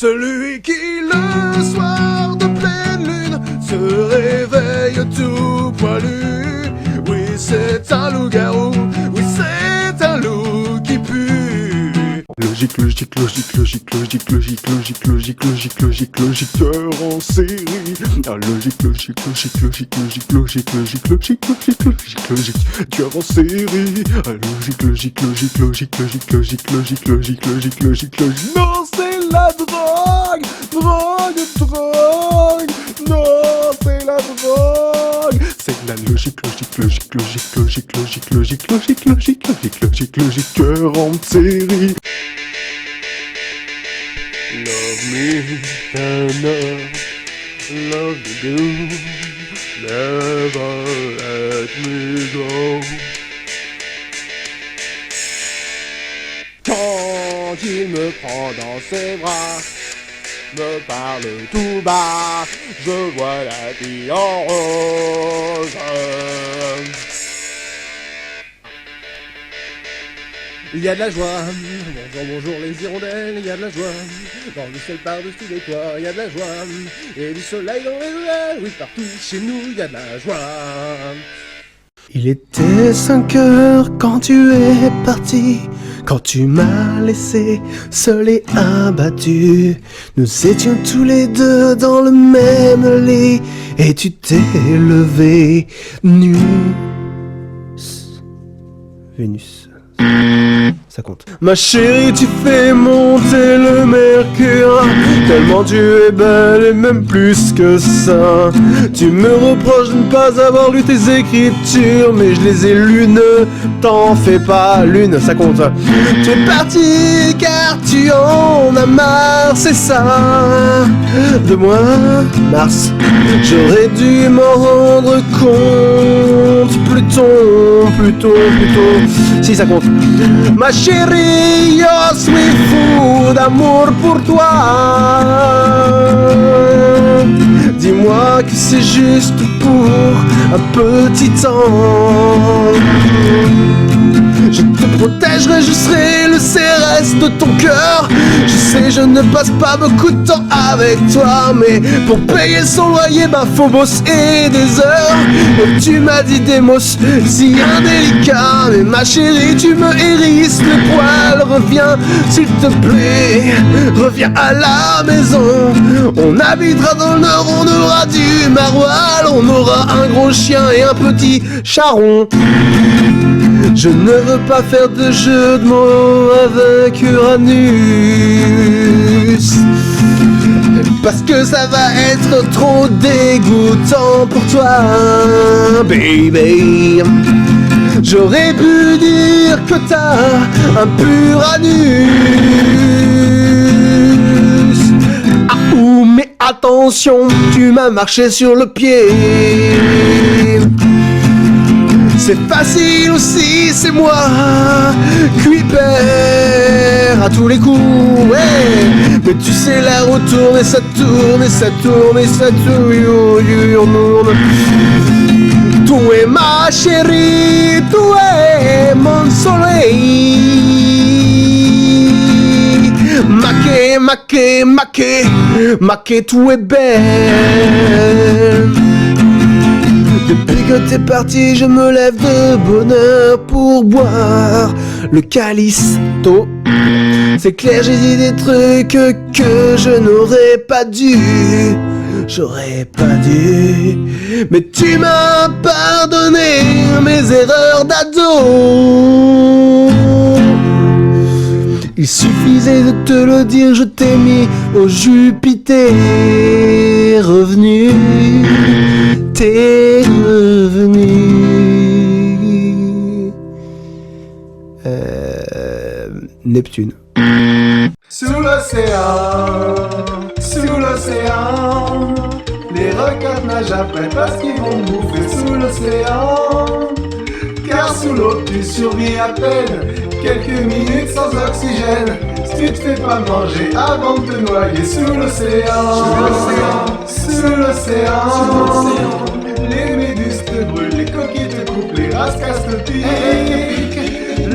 Celui qui le soir de pleine lune se réveille tout poilu. Oui, c'est un loup-garou, oui, c'est un loup qui pue. Logique, logique, logique, logique, logique, logique, logique, logique, logique, logique, logique, tueur en série. Ah, logique, logique, logique, logique, logique, logique, logique, logique, logique, logique, logique, tueur en série. Ah, logique, logique, logique, logique, logique, logique, logique, logique, logique, logique, logique. Non, c'est la drogue, drogue, drogue. Non, c'est la drogue. C'est la logique, logique, logique, logique, logique, logique, logique, logique, logique, logique, logique, logique, tueur en série. Love me, tender, love you do, never let me go. Quand il me prend dans ses bras, me parle tout bas, je vois la vie en rose. Il y a de la joie, bonjour, bonjour les hirondelles, il y a de la joie, dans le ciel par-dessus les toits, il y a de la joie, et du soleil dans les ruelles, oui partout chez nous, il y a de la joie. Il était 5 heures quand tu es parti, quand tu m'as laissé seul et abattu. Nous étions tous les deux dans le même lit, et tu t'es levé nu. Vénus. Ça compte. Ma chérie, tu fais monter le mercure, tellement tu es belle et même plus que ça. Tu me reproches de ne pas avoir lu tes écritures, mais je les ai lues, ne t'en fais pas. Lune, ça compte. Tu es parti car tu en as marre, c'est ça. De moi, Mars, j'aurais dû m'en rendre compte. Pluton, si ça compte. Ma chérie, je suis fou d'amour pour toi. Dis-moi que c'est juste pour un petit temps. Je te protégerai, je serai le CRS de ton cœur. Je sais, je ne passe pas beaucoup de temps avec toi, mais pour payer son loyer, faut bosser des heures. Et tu m'as dit des mots si indélicats, mais ma chérie, tu me hérisses le poil. Reviens, s'il te plaît, reviens à la maison. On habitera dans le nord, on aura du maroilles, on aura un gros chien et un petit charron. Je ne veux pas faire de jeu de mots avec Uranus, parce que ça va être trop dégoûtant pour toi, baby. J'aurais pu dire que t'as un pur anus. Ah ouh, mais attention, tu m'as marché sur le pied. C'est facile aussi, c'est moi, cuipère à tous les coups, ouais. Mais tu sais, la roue tourne et ça tourne et ça tourne et ça tourne. Tu es ma chérie, tu es mon soleil. Maquet, tu es belle. Depuis que t'es parti, je me lève de bonne heure pour boire le Callisto. C'est clair, j'ai dit des trucs que je n'aurais pas dû. J'aurais pas dû. Mais tu m'as pardonné mes erreurs d'ado. Il suffisait de te le dire, je t'ai mis au Jupiter. Revenu, t'es revenu. Neptune. Sous l'océan, les requins nagent après parce qu'ils vont bouffer sous l'océan. Car sous l'eau tu survis à peine, quelques minutes sans oxygène. Si tu te fais pas manger avant de te noyer sous l'océan. Les méduses te brûlent, les coquilles te coupent, les rascasses te piquent.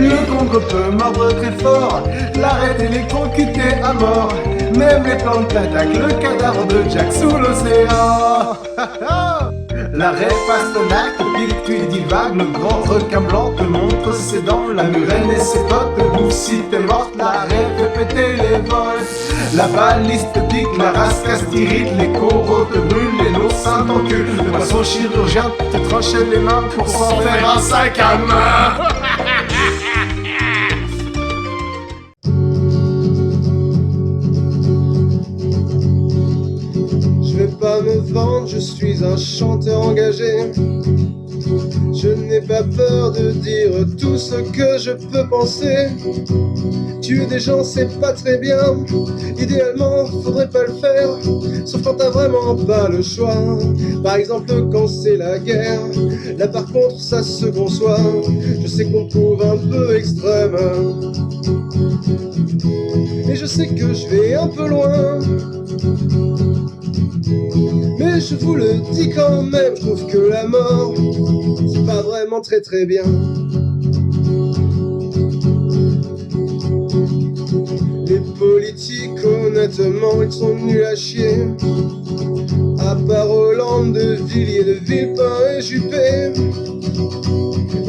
Le contre peut mordre très fort, l'arête électrocutée à mort. Même les plantes attaquent le cadavre de Jack sous l'océan. L'arrêt Pastenac, pique tu divagues, le grand requin blanc te montre ses dents. La murène et ses potes te bouffent si t'es morte, l'arrêt fait péter les vols. La baliste pique, la race castyrite, les coraux te brûlent, les nos seins t'enculent. Le poisson chirurgien te tranchait les mains pour s'en faire un sac à main. Je vais pas me vendre, je suis un chanteur engagé. Je n'ai pas peur de dire tout ce que je peux penser. Tuer des gens c'est pas très bien, idéalement faudrait pas le faire, sauf quand t'as vraiment pas le choix. Par exemple quand c'est la guerre, là par contre ça se conçoit. Je sais qu'on trouve un peu extrême, et je sais que je vais un peu loin, mais je vous le dis quand même, je trouve que la mort c'est pas vraiment très très bien. Les politiques, honnêtement, ils sont nuls à chier. À part Hollande, de Villiers, de Villepin et Juppé.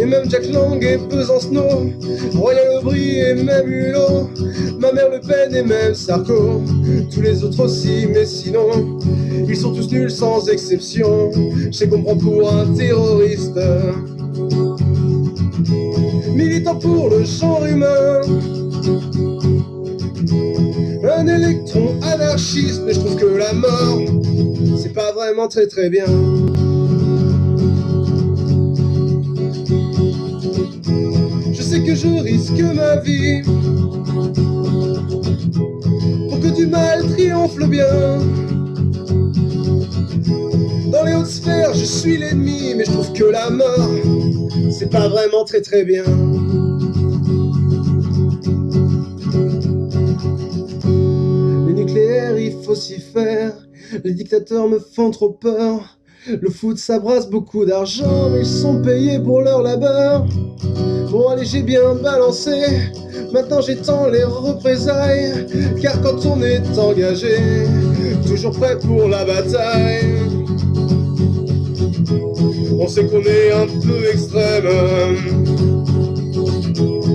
Et même Jack Lang et Besancenot, Royal Aubry et même Hulot, ma mère Le Pen et même Sarko. Tous les autres aussi, mais sinon, ils sont tous nuls sans exception. Je sais qu'on prend pour un terroriste, militant pour le genre humain. Un électron anarchiste, mais je trouve que la mort, c'est pas vraiment très très bien. Je sais que je risque ma vie pour que du mal triomphe le bien. Dans les hautes sphères, je suis l'ennemi, mais je trouve que la mort, c'est pas vraiment très très bien. Il faut s'y faire, les dictateurs me font trop peur. Le foot ça brasse beaucoup d'argent, mais ils sont payés pour leur labeur. Bon allez j'ai bien balancé, maintenant j'étends les représailles. Car quand on est engagé, toujours prêt pour la bataille, on sait qu'on est un peu extrême,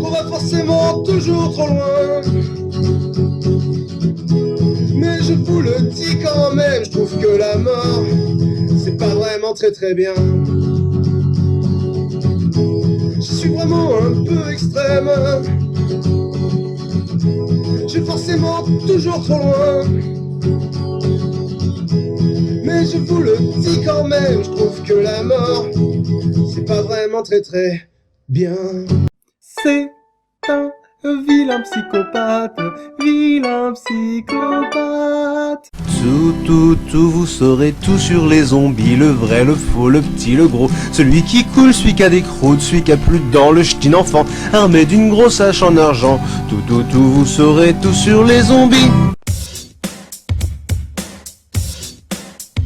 qu'on va forcément toujours trop loin. Mais je vous le dis quand même, je trouve que la mort, c'est pas vraiment très très bien. Je suis vraiment un peu extrême, je suis forcément toujours trop loin. Mais je vous le dis quand même, je trouve que la mort, c'est pas vraiment très très bien. C'est un vilain psychopathe, vilain psychopathe. Tout, vous saurez tout sur les zombies, le vrai, le faux, le petit, le gros, celui qui coule, celui qui a des croûtes, celui qui a plus de dents, le ch'tin enfant, armé d'une grosse hache en argent. Tout, vous saurez tout sur les zombies.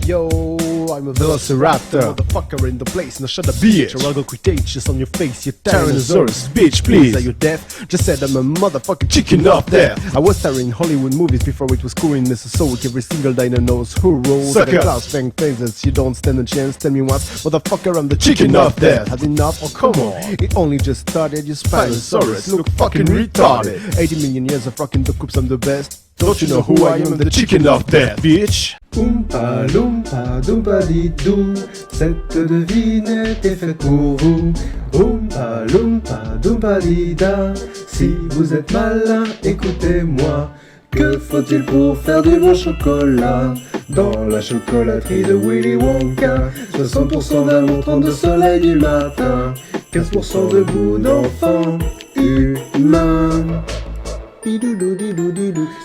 Yo, I'm a velociraptor, motherfucker in the place, now shut up bitch. I go Cretaceous on your face, you Tyrannosaurus, bitch please. Are you deaf? Just said I'm a motherfucking chicken up there. I was starring in Hollywood movies before it was cool in Mesozoic. Every single diner knows who rolls the class fang phases. You don't stand a chance, tell me what, motherfucker, I'm the chicken up there. Had enough? Oh come on, it only just started, you Spinosaurus, look fucking retarded. 80 million years of rocking the coops, I'm the best. Don't you know who I am, the chicken up there, bitch. Oompa loompa doompa didou, cette devinette est faite pour vous. Oompa loompa doompa dida, si vous êtes malin, écoutez-moi. Que faut-il pour faire du bon chocolat? Dans la chocolaterie de Willy Wonka, 60% d'amour, 30 de soleil du matin, 15% de goût d'enfant humain.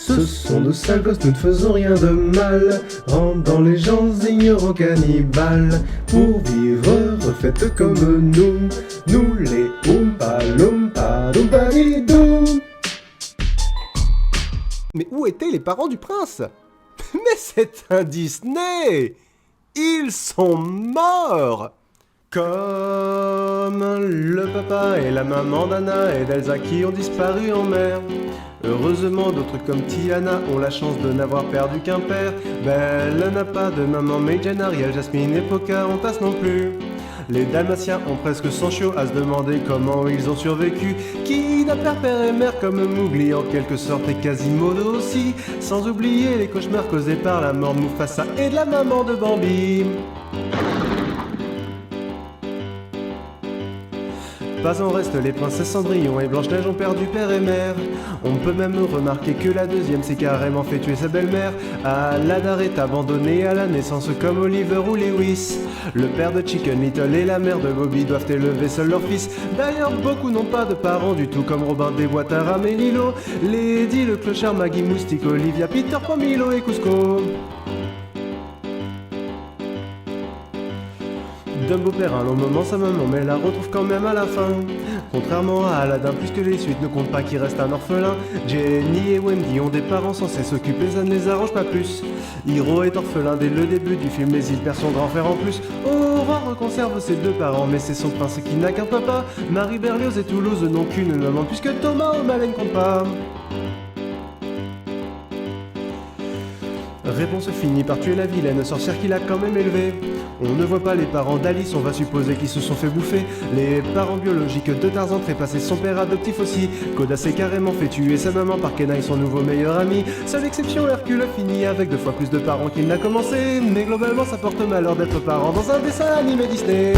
Ce sont de sales gosses, nous ne faisons rien de mal. Rendant les gens ignorants cannibales. Pour vivre, refaites comme nous. Nous les Oompa Loompa Doompa Didou. Mais où étaient les parents du prince? Mais c'est un Disney! Ils sont morts! Comme le papa et la maman d'Anna et d'Elsa qui ont disparu en mer. Heureusement, d'autres comme Tiana ont la chance de n'avoir perdu qu'un père. Belle n'a pas de maman, mais Jane, Ariel, Jasmine et Pocahontas non plus. Les Dalmatiens ont presque 100 chiots à se demander comment ils ont survécu. Qui n'a père et mère comme Mowgli en quelque sorte et Quasimodo aussi. Sans oublier les cauchemars causés par la mort de Mufasa et de la maman de Bambi. Pas en reste, les princesses Cendrillon et Blanche-Neige ont perdu père et mère. On peut même remarquer que la deuxième s'est carrément fait tuer sa belle-mère. Aladar est abandonné à la naissance comme Oliver ou Lewis. Le père de Chicken Little et la mère de Bobby doivent élever seuls leur fils. D'ailleurs, beaucoup n'ont pas de parents du tout comme Robin des Bois, Taram et Lilo. Lady, le clochard, Maggie Moustique, Olivia, Peter Pan, Milo et Cusco. Dumbo perd un long moment sa maman mais la retrouve quand même à la fin. Contrairement à Aladdin, puisque les suites ne comptent pas qu'il reste un orphelin. Jenny et Wendy ont des parents censés s'occuper, ça ne les arrange pas plus. Hiro est orphelin dès le début du film mais il perd son grand frère en plus. Aurore conserve ses deux parents mais c'est son prince qui n'a qu'un papa. Marie, Berlioz et Toulouse n'ont qu'une maman puisque Thomas O'Malley ne compte pas. Réponse finit par tuer la vilaine sorcière qu'il a quand même élevée. On ne voit pas les parents d'Alice, on va supposer qu'ils se sont fait bouffer. Les parents biologiques de Tarzan trépassaient son père adoptif aussi. Koda s'est carrément fait tuer sa maman par Kenai, son nouveau meilleur ami. Seule exception, Hercule finit avec 2 fois plus de parents qu'il n'a commencé. Mais globalement ça porte malheur d'être parent dans un dessin animé Disney.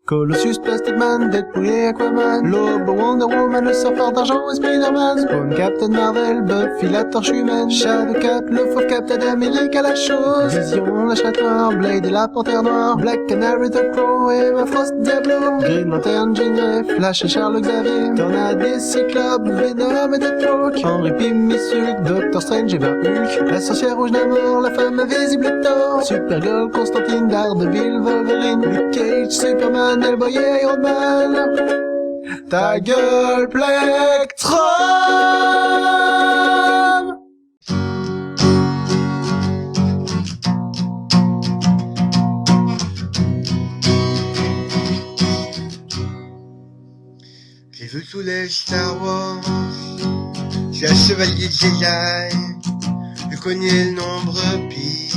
Colossus, Plastic Man, Deadpool et Aquaman, Lobo, Wonder Woman, le surfeur d'argent et Spider-Man, Spawn, Captain Marvel, Buffy, la torche humaine, Shadowcat, le fauve Captain America, la chose, Vision, la chatte noire, Blade et la panthère noire, Black Canary, The Crow et ma Frost, Diablo, Green Lantern, Jean Grey, Flash et Charles Xavier, Tornade et Cyclope, Venom et Deathstroke, Henry Pym, Miss Hulk, Doctor Strange et Hulk, la sorcière rouge Namor, la femme invisible et Thor, Supergirl, Constantine, Daredevil, Wolverine, Luke Cage, Superman, Hellboy et Iron Man. Ta gueule, Plectrum. J'ai vu tous les Star Wars, je suis un chevalier Jedi, je connais le nombre pi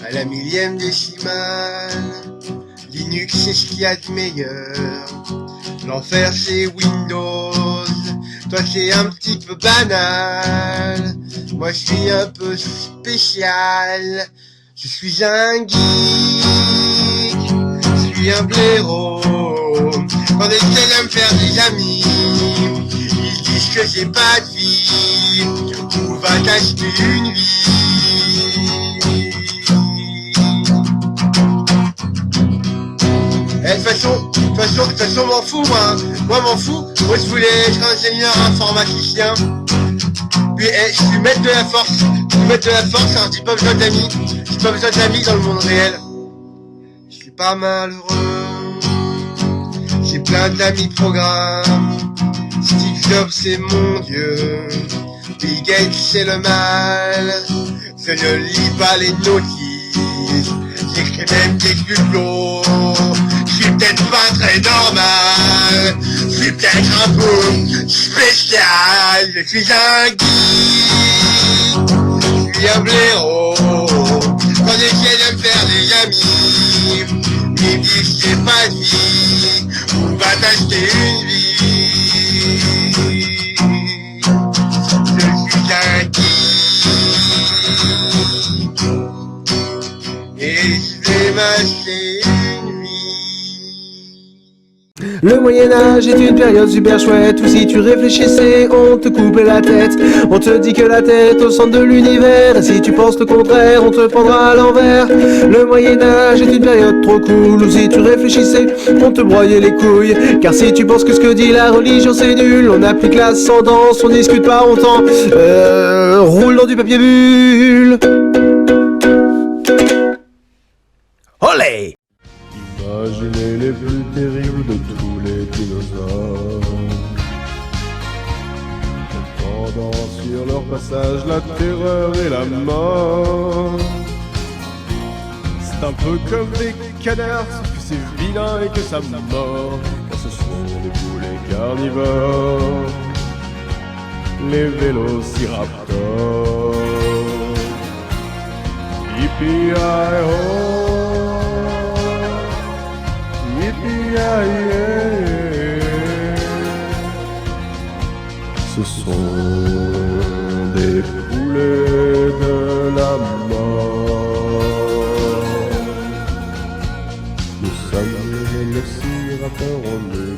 à la millième décimale. Linux c'est ce qu'il y a de meilleur, l'enfer c'est Windows, toi c'est un petit peu banal, moi je suis un peu spécial, je suis un geek, je suis un blaireau, quand ils essaient de me faire des amis, ils disent que j'ai pas de vie, où va t'acheter une vie. De toute façon, m'en fous, moi m'en fous, moi je voulais être ingénieur informaticien, puis je suis maître de la force, alors j'ai pas besoin d'amis, dans le monde réel, je suis pas malheureux, j'ai plein d'amis de programme, Steve Jobs c'est mon dieu, Bill Gates c'est le mal, je ne lis pas les notices, j'écris même des cultos. Je suis peut-être pas très normal, je suis peut-être un peu spécial, je suis un geek, je suis un blaireau, quand j'essaie de me faire des amis, ils me disent que j'ai pas de vie, on va t'acheter une vie, je suis un geek, et je vais m'acheter. Le Moyen-Âge est une période super chouette où si tu réfléchissais, on te coupait la tête. On te dit que la tête est au centre de l'univers, et si tu penses le contraire, on te prendra à l'envers. Le Moyen-Âge est une période trop cool où si tu réfléchissais, on te broyait les couilles. Car si tu penses que ce que dit la religion c'est nul, on applique l'ascendance, on discute pas longtemps. Roule dans du papier bulle. Olé! Imaginez les plus terribles de tous les dinosaures, pendant sur leur passage la terreur et la mort. C'est un peu comme des canards, sauf que c'est vilain et que ça mord. Car ce sont des poulets carnivores, les vélociraptors. Yippee-hi-ho, yippee-hi-yay. Ce sont des poulets de la mort. Nous sommes les vélociraptors, on est